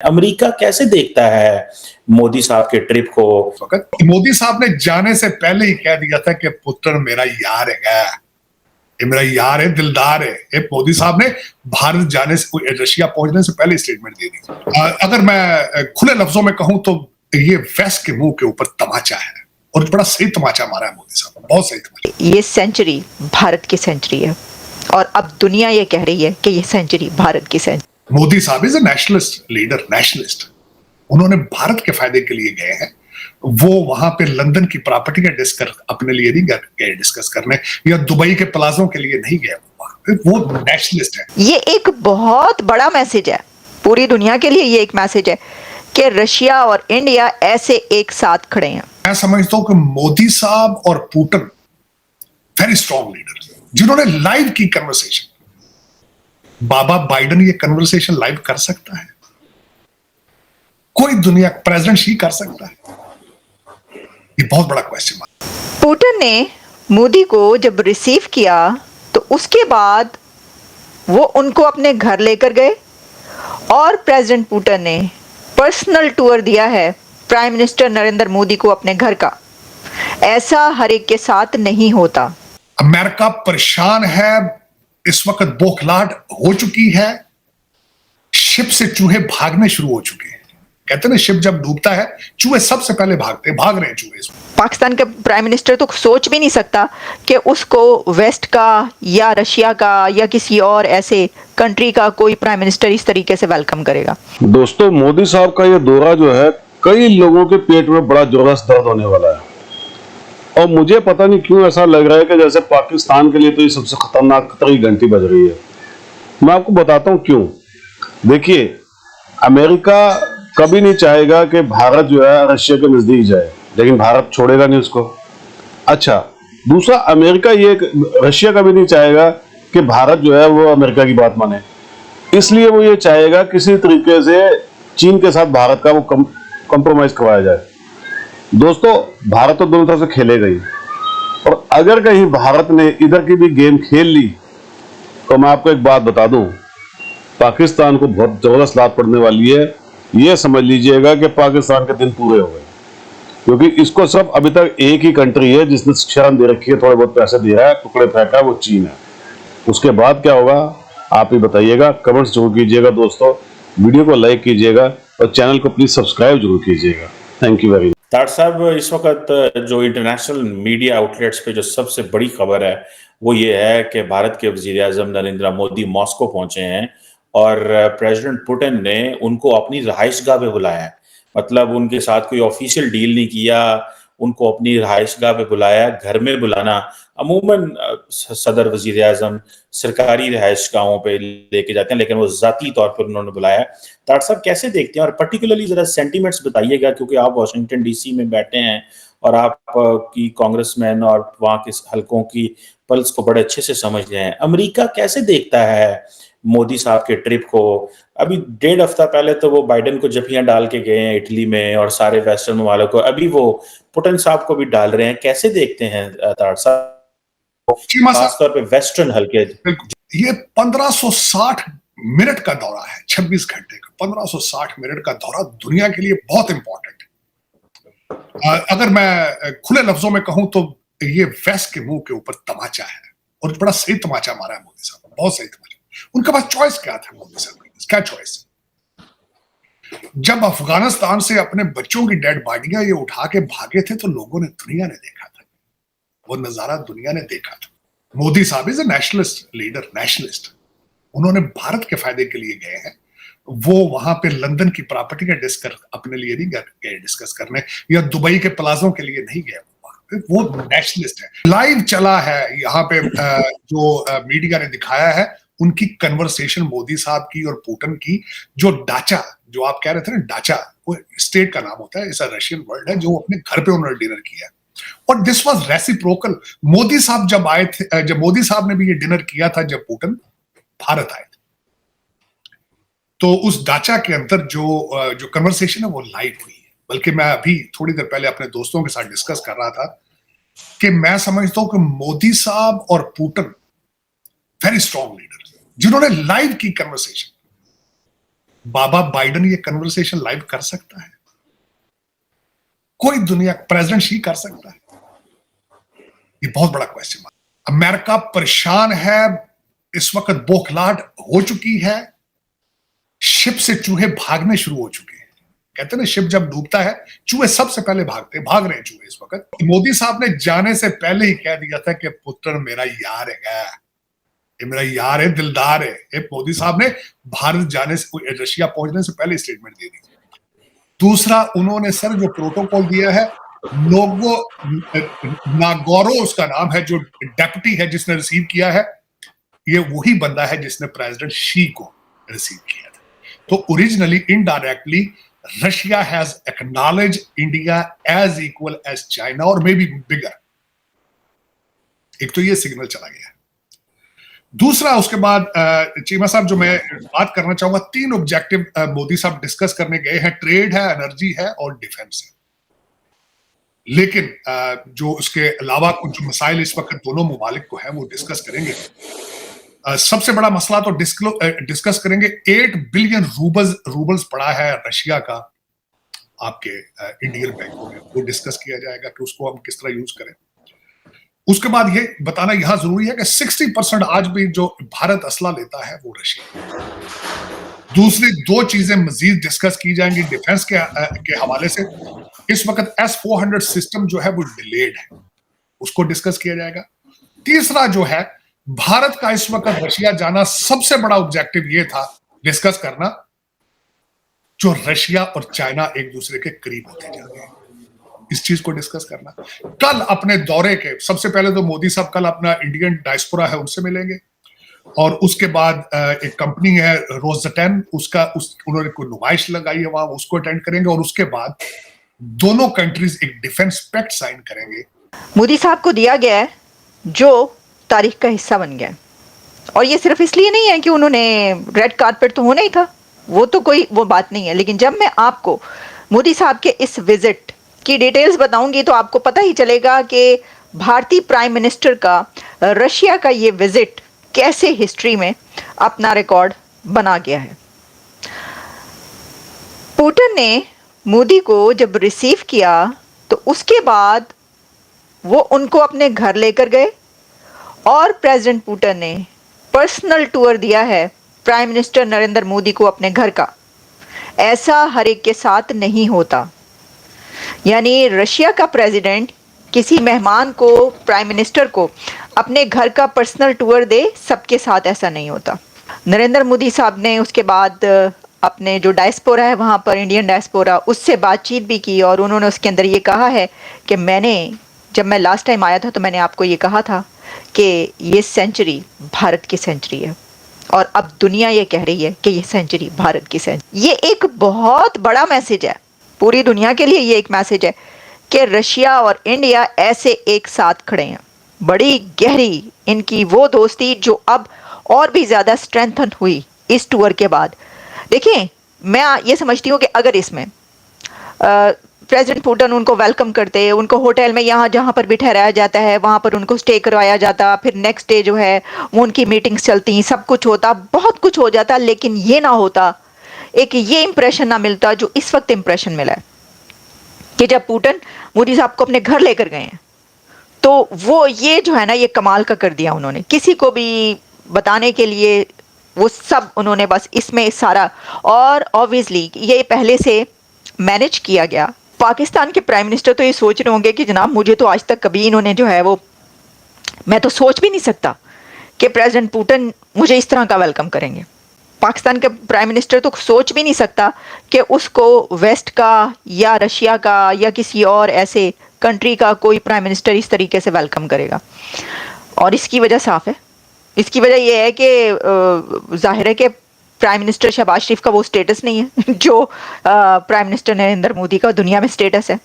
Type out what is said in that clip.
America कैसे देखता है मोदी साहब के ट्रिप को? मोदी साहब ने जाने से पहले ही कह दिया था कि पुत्र मेरा यार है, ये मेरा यार है, दिलदार है। ये मोदी साहब ने भारत जाने से, रशिया पहुंचने से पहले स्टेटमेंट दे दी। अगर मैं खुले लफ्जों में कहूं तो ये वेस्ट के मुंह के ऊपर तमाचा है, और बड़ा सही तमाचा मारा है मोदी साहब, बहुत सही तमाचा। ये सेंचुरी भारत की सेंचुरी है, और अब दुनिया ये कह रही है कि ये सेंचुरी भारत की सेंचुरी। मोदी साहब is a nationalist leader, nationalist. उन्होंने भारत के फायदे के लिए गए हैं। वो वहां पे लंदन की प्रॉपर्टी का डिस्कस अपने लिए नहीं गए डिस्कस करने, या दुबई के प्लाजों के लिए नहीं गए। वो नेशनलिस्ट है। ये एक बहुत बड़ा मैसेज है पूरी दुनिया के लिए। ये एक मैसेज है कि रशिया और इंडिया ऐसे एक साथ खड़े हैं। मैं समझता हूं कि मोदी साहब और पुतिन वेरी स्ट्रॉन्ग लीडर, जिन्होंने लाइव की कन्वर्सेशन। बाबा बाइडेन ये कन्वर्सेशन लाइव कर सकता है? कोई दुनिया प्रेसिडेंट ही कर सकता है? ये बहुत बड़ा क्वेश्चन मार्क। पुतिन ने मोदी को जब रिसीव किया तो उसके बाद वो उनको अपने घर लेकर गए, और प्रेसिडेंट पुतिन ने पर्सनल टूर दिया है प्राइम मिनिस्टर नरेंद्र मोदी को अपने घर का। ऐसा हर एक के साथ नहीं होता। अमेरिका परेशान है इस वक्त, बौखलाहट हो चुकी है। शिप से चूहे भागने शुरू हो चुके हैं। कहते हैं ना, शिप जब डूबता है चूहे सबसे पहले भागते हैं, भाग रहे हैं चूहे। पाकिस्तान का प्राइम मिनिस्टर तो सोच भी नहीं सकता कि उसको वेस्ट का या रशिया का या किसी और ऐसे कंट्री का कोई प्राइम मिनिस्टर इस तरीके से वेलकम करेगा। दोस्तों, मोदी साहब का ये दौरा जो है, कई लोगों के पेट में बड़ा जबरदस्त दर्द होने वाला है। और मुझे पता नहीं क्यों ऐसा लग रहा है कि जैसे पाकिस्तान के लिए तो ये सबसे खतरनाक खतरे की घंटी बज रही है। मैं आपको बताता हूं क्यों। देखिए, अमेरिका कभी नहीं चाहेगा कि भारत जो है रशिया के नजदीक जाए, लेकिन भारत छोड़ेगा नहीं उसको। अच्छा, दूसरा, अमेरिका ये रशिया कभी नहीं चाहेगा कि भारत जो है वो अमेरिका की बात माने, इसलिए वो ये चाहेगा किसी तरीके से चीन के साथ भारत का वो कंप्रोमाइज करवाया जाए। दोस्तों, भारत तो दोनों तरफ से खेलेगा ही, और अगर कहीं भारत ने इधर की भी गेम खेल ली तो मैं आपको एक बात बता दूं, पाकिस्तान को बहुत जबरदस्त लात पड़ने वाली है। ये समझ लीजिएगा कि पाकिस्तान के दिन पूरे हो गए, क्योंकि इसको सिर्फ अभी तक एक ही कंट्री है जिसने शरण दे रखी है, थोड़े बहुत पैसे दे रहा है, टुकड़े फेंका है, वो चीन है। उसके बाद क्या होगा आप ही बताइएगा। कमेंट्स जरूर कीजिएगा दोस्तों, वीडियो को लाइक कीजिएगा, और चैनल को प्लीज सब्सक्राइब जरूर कीजिएगा। Thank you very much. तार साहब, इस वक्त जो इंटरनेशनल मीडिया आउटलेट्स पे जो सबसे बड़ी खबर है वो ये है कि भारत के वजीर आजम नरेंद्र मोदी मॉस्को पहुंचे हैं, और प्रेसिडेंट पुतिन ने उनको अपनी रहायशगाह पे बुलाया है। मतलब उनके साथ कोई ऑफिशियल डील नहीं किया, उनको अपनी रहायशगाह पे बुलाया। घर में बुलाना अमूमन सदर वजीर आजम सरकारी रहायशगाहों पे लेके जाते हैं, लेकिन वो जाती तौर पर उन्होंने बुलाया। तार साहब, कैसे देखते हैं, और पर्टिकुलरली जरा सेंटीमेंट्स बताइएगा, क्योंकि आप वाशिंगटन डीसी में बैठे हैं और आप की कांग्रेसमैन और वहाँ के हलकों की पल्स को बड़े अच्छे से समझ रहे हैं। अमेरिका कैसे देखता है मोदी साहब के ट्रिप को? अभी 1.5 हफ्ता पहले तो वो बाइडेन को जफियां डाल के गए हैं इटली में, और सारे वेस्टर्न ममालिक को, अभी वो पुतिन साहब को भी डाल रहे हैं। कैसे देखते हैं तार साहब, खासतौर पे वेस्टर्न हल्के? ये 1560 मिनट का दौरा है, 26 घंटे का 1560 मिनट का दौरा दुनिया के लिए बहुत इंपॉर्टेंट है। अगर मैं खुले लफ्जों में कहूं तो ये वेस्ट के मुंह के ऊपर तमाचा है, और बड़ा सही तमाचा मारा है मोदी साहब, बहुत सही तमाचा। उनके पास चॉइस क्या था? मोदी साहब के पास क्या चॉइस? जब अफगानिस्तान से अपने बच्चों की डेड बॉडियां ये उठा के भागे थे तो लोगों ने, दुनिया ने देखा था, वो नजारा दुनिया ने देखा था। मोदी साहब is a nationalist leader, nationalist. उन्होंने भारत के फायदे के लिए गए हैं। वो वहां पे लंदन की प्रॉपर्टी का डिस्कस अपने लिए नहीं गए डिस्कस करने, या दुबई के प्लाजों के लिए नहीं गए। वो नेशनलिस्ट है। लाइव चला है यहाँ पे जो मीडिया ने दिखाया है उनकी कन्वर्सेशन मोदी साहब की और पुतिन की। जो डाचा, जो आप कह रहे थे ना, डाचा वो स्टेट का नाम होता है, ऐसा रशियन वर्ड है, जो अपने घर पे उन्होंने डिनर किया। और दिस वाज रेसिप्रोकल। मोदी साहब जब आए थे, जब मोदी साहब ने भी ये डिनर किया था जब पुतिन भारत आए थे, तो उस डाचा के अंदर जो कन्वर्सेशन है वो लाइव हुई है। बल्कि मैं अभी थोड़ी देर पहले अपने दोस्तों के साथ डिस्कस कर रहा था कि मैं समझता हूं कि मोदी साहब और पुतिन वेरी स्ट्रॉन्ग लीडर, जिन्होंने लाइव की कन्वर्सेशन। बाबा बाइडेन ये कन्वर्सेशन लाइव कर सकता है? कोई दुनिया प्रेसिडेंट ही कर सकता है? ये बहुत बड़ा क्वेश्चन मार्क। अमेरिका परेशान है, इस वक्त बौखलाहट हो चुकी है, शिप से चूहे भागने शुरू हो चुके हैं। कहते हैं ना, शिप जब डूबता है चूहे सबसे पहले भाग रहे हैं चूहे इस वक्त। मोदी साहब ने जाने से पहले ही कह दिया था कि पुत्र मेरा यार है, ये मेरा यार है, दिलदार है। ये मोदी साहब ने भारत जाने से, रशिया पहुंचने से पहले स्टेटमेंट दे दी। दूसरा, उन्होंने सर जो प्रोटोकॉल दिया है, लोगो नागोरो उसका नाम है, जो डेप्यूटी है जिसने रिसीव किया है, ये वही बंदा है जिसने प्रेसिडेंट शी को रिसीव किया था। तो originally indirectly Russia has acknowledge India as equal as China और मे बी बिगर। एक तो ये सिग्नल चला गया। दूसरा, उसके बाद चीमा साहब जो मैं बात करना चाहूंगा, 3 ऑब्जेक्टिव मोदी साहब डिस्कस करने गए हैं। ट्रेड है, एनर्जी है और डिफेंस है। लेकिन जो उसके अलावा कुछ जो मसाइल इस वक्त दोनों ममालिक को है वो डिस्कस करेंगे। सबसे बड़ा मसला तो डिस्कस करेंगे, 8 बिलियन रूबल्स पड़ा है रशिया का आपके इंडियन बैंकों में, वो डिस्कस किया जाएगा कि उसको हम किस तरह यूज करें। उसके बाद ये बताना यहां जरूरी है कि 60% आज भी जो भारत असला लेता है वो रशिया। दूसरी 2 चीजें मजीद डिस्कस की जाएंगी डिफेंस के हवाले से। इस वक्त S-400 सिस्टम जो है वो डिलेड है, उसको डिस्कस किया जाएगा। तीसरा जो है, भारत का इस वक्त रशिया जाना सबसे बड़ा ऑब्जेक्टिव ये था डिस्कस करना, जो रशिया और चाइना एक दूसरे के करीब होते जा रहे हैं, इस चीज को डिस्कस करना। कल अपने दौरे के सबसे पहले तो मोदी साहब कल अपना इंडियन डायस्पोरा है उनसे मिलेंगे, और उसके बाद एक कंपनी है रोज़टेन, उन्होंने कोई नुमाइश लगाई है वहां, उसको अटेंड करेंगे। और उसके बाद दोनों कंट्रीज एक डिफेंस पैक्ट साइन करेंगे। मोदी साहब को दिया गया है जो तारीख का हिस्सा बन गया, और ये सिर्फ इसलिए नहीं है कि उन्होंने रेड कारपेट तो होना ही था, वो तो कोई वो बात नहीं है। लेकिन जब मैं आपको मोदी साहब के इस विजिट की डिटेल्स बताऊंगी तो आपको पता ही चलेगा कि भारतीय प्राइम मिनिस्टर का रशिया का ये विजिट कैसे हिस्ट्री में अपना रिकॉर्ड बना गया है। पुतिन ने मोदी को जब रिसीव किया तो उसके बाद वो उनको अपने घर लेकर गए, और प्रेसिडेंट पुतिन ने पर्सनल टूर दिया है प्राइम मिनिस्टर नरेंद्र मोदी को अपने घर का। ऐसा हर एक के साथ नहीं होता, यानी रशिया का प्रेसिडेंट किसी मेहमान को, प्राइम मिनिस्टर को अपने घर का पर्सनल टूर दे, सबके साथ ऐसा नहीं होता। नरेंद्र मोदी साहब ने उसके बाद अपने जो डायस्पोरा है वहाँ पर, इंडियन डायस्पोरा, उससे बातचीत भी की, और उन्होंने उसके अंदर ये कहा है कि जब मैं लास्ट टाइम आया था तो मैंने आपको ये कहा था कि ये सेंचुरी भारत की सेंचुरी है, और अब दुनिया ये कह रही है कि ये सेंचुरी भारत की सेंचुरी। ये एक बहुत बड़ा मैसेज है पूरी दुनिया के लिए। ये एक मैसेज है कि रशिया और इंडिया ऐसे एक साथ खड़े हैं। बड़ी गहरी इनकी वो दोस्ती जो अब और भी ज़्यादा स्ट्रेंथन हुई इस टूर के बाद। देखिए, मैं ये समझती हूँ कि अगर इसमें प्रेसिडेंट पुतिन उनको वेलकम करते, उनको होटल में यहाँ जहाँ पर भी ठहराया जाता है वहाँ पर उनको स्टे करवाया जाता, फिर नेक्स्ट डे जो है वो उनकी मीटिंग्स चलती, सब कुछ होता, बहुत कुछ हो जाता, लेकिन ये ना होता, एक ये इंप्रेशन ना मिलता जो इस वक्त इंप्रेशन मिला है कि जब पुतिन मोदी साहब को अपने घर लेकर गए हैं तो वो ये जो है ना, ये कमाल का कर दिया उन्होंने, किसी को भी बताने के लिए वो सब उन्होंने बस इसमें सारा। और ऑब्वियसली ये पहले से मैनेज किया गया। पाकिस्तान के प्राइम मिनिस्टर तो ये सोच रहे होंगे कि जनाब मुझे तो आज तक कभी इन्होंने जो है वो, मैं तो सोच भी नहीं सकता कि प्रेसिडेंट पुतिन मुझे इस तरह का वेलकम करेंगे। पाकिस्तान का प्राइम मिनिस्टर तो सोच भी नहीं सकता कि उसको वेस्ट का या रशिया का या किसी और ऐसे कंट्री का कोई प्राइम मिनिस्टर इस तरीके से वेलकम करेगा। और इसकी वजह साफ है, इसकी वजह यह है कि जाहिर है कि प्राइम मिनिस्टर शहबाज शरीफ का वो स्टेटस नहीं है जो प्राइम मिनिस्टर नरेंद्र मोदी का दुनिया में स्टेटस है।